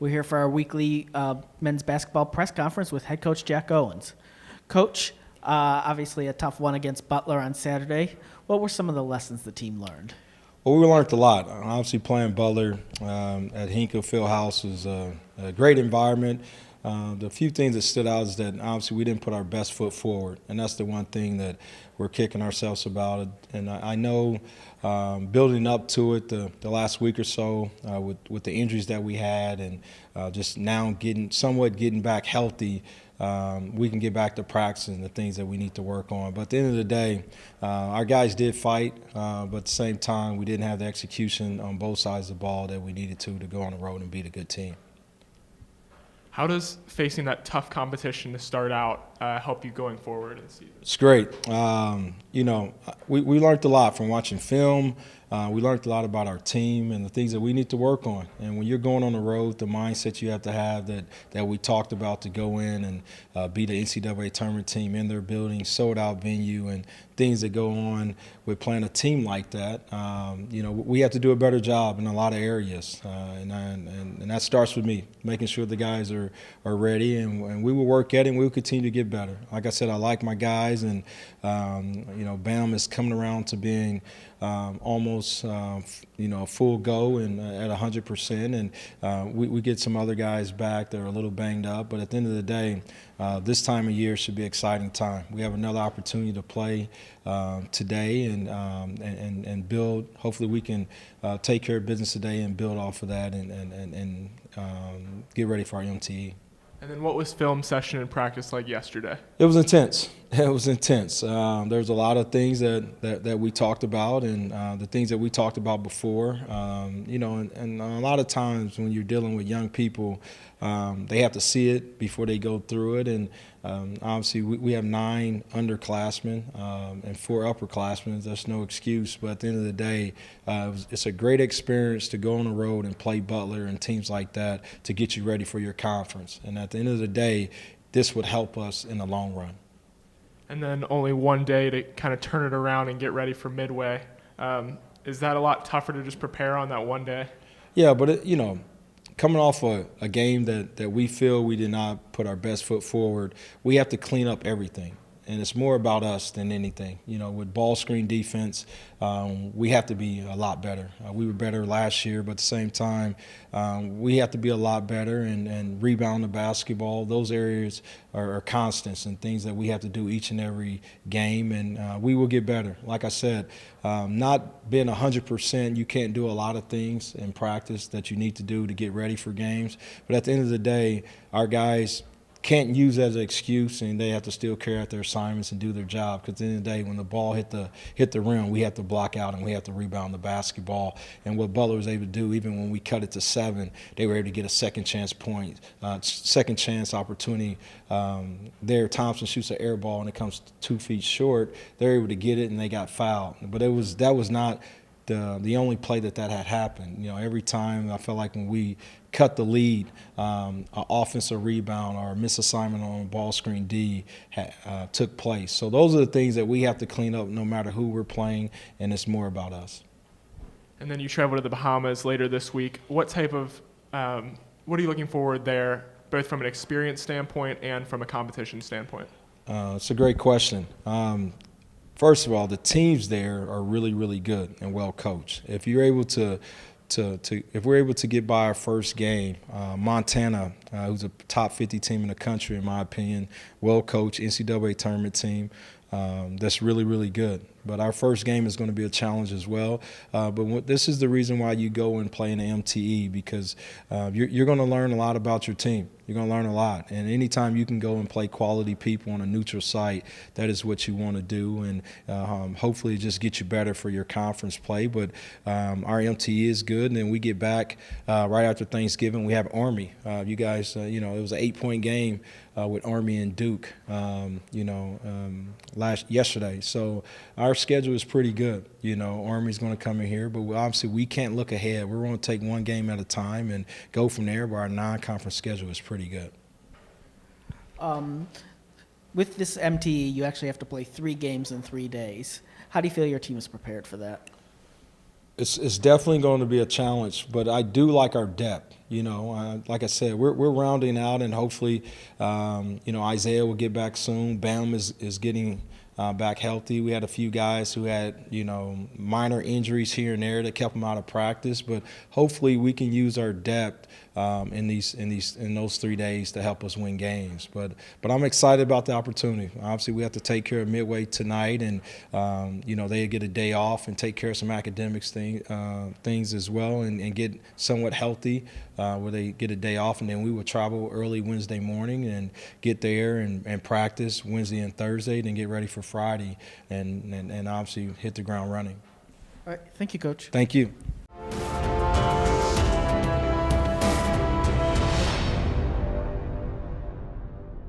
We're here for our weekly men's basketball press conference with head coach Jack Owens. Coach, obviously a tough one against Butler on Saturday. What were some of the lessons the team learned? Well, we learned a lot. Obviously, playing Butler at Hinkle Fieldhouse was a great environment. The few things that stood out is that obviously we didn't put our best foot forward, and that's the one thing that we're kicking ourselves about. And I know building up to it the last week or so with the injuries that we had and just now getting back healthy, we can get back to practice and the things that we need to work on. But at the end of the day, our guys did fight, but at the same time, we didn't have the execution on both sides of the ball that we needed to go on the road and beat a good team. How does facing that tough competition to start out help you going forward in the season? It's great. We learned a lot from watching film. We learned a lot about our team and the things that we need to work on. And when you're going on the road, the mindset you have to have that we talked about to go in and beat the NCAA tournament team in their building, sold-out venue, and things that go on with playing a team like that. We have to do a better job in a lot of areas. And that starts with me, making sure the guys are ready. And we will work at it, and we will continue to get better. Like I said, I like my guys, and Bam is coming around to being almost full go and at 100%, and we get some other guys back that are a little banged up. But at the end of the day, this time of year should be an exciting time. We have another opportunity to play today and build. Hopefully, we can take care of business today and build off of that and get ready for our MTE. And then what was film session and practice like yesterday? It was intense. It was intense. There was a lot of things that we talked about, and the things that we talked about before. And a lot of times when you're dealing with young people, they have to see it before they go through it. And obviously we have 9 underclassmen and 4 upperclassmen. There's no excuse. But at the end of the day, it's a great experience to go on the road and play Butler and teams like that to get you ready for your conference. And at the end of the day, this would help us in the long run. And then only one day to kind of turn it around and get ready for Midway. Is that a lot tougher to just prepare on that one day? Yeah, but coming off a game that we feel we did not put our best foot forward, we have to clean up everything. And it's more about us than anything. With ball screen defense, we have to be a lot better. We were better last year, but at the same time, we have to be a lot better and rebound the basketball. Those areas are constants and things that we have to do each and every game, and we will get better. Like I said, not being 100%, you can't do a lot of things in practice that you need to do to get ready for games. But at the end of the day, our guys can't use that as an excuse, and they have to still carry out their assignments and do their job. Because at the end of the day, when the ball hit the rim, we have to block out and we have to rebound the basketball. And what Butler was able to do, even when we cut it to 7, they were able to get a second chance opportunity. There, Thompson shoots an air ball and it comes 2 feet short. They're able to get it and they got fouled. But that was not the only play that had happened. Every time I felt like when we cut the lead, an offensive rebound or a misassignment on a ball screen D took place. So those are the things that we have to clean up no matter who we're playing, and it's more about us. And then you travel to the Bahamas later this week. What are you looking forward there, both from an experience standpoint and from a competition standpoint? It's a great question. First of all, the teams there are really, really good and well coached. If you're able if we're able to get by our first game, Montana, who's a top 50 team in the country, in my opinion, well coached NCAA tournament team, that's really, really good. But our first game is going to be a challenge as well. But this is the reason why you go and play in the MTE, because you're going to learn a lot about your team. You're going to learn a lot. And anytime you can go and play quality people on a neutral site, that is what you want to do. And hopefully just get you better for your conference play. But our MTE is good. And then we get back right after Thanksgiving. We have Army. You guys, it was an 8-point game with Army and Duke, yesterday. So our schedule is pretty good. Army's going to come in here, but obviously we can't look ahead. We're going to take one game at a time and go from there, but our non-conference schedule is pretty good. With this MTE, you actually have to play 3 games in 3 days. How do you feel your team is prepared for that? It's definitely going to be a challenge, but I do like our depth. Like I said, we're rounding out, and hopefully, Isaiah will get back soon. Bam is getting back healthy. We had a few guys who had minor injuries here and there that kept them out of practice, but hopefully we can use our depth in those 3 days to help us win games. But I'm excited about the opportunity. Obviously, we have to take care of Midway tonight, and they get a day off and take care of some academics things as well, and get somewhat healthy where they get a day off, and then we will travel early Wednesday morning and get there and practice Wednesday and Thursday, then get ready for Friday, and obviously hit the ground running. All right. Thank you, Coach. Thank you.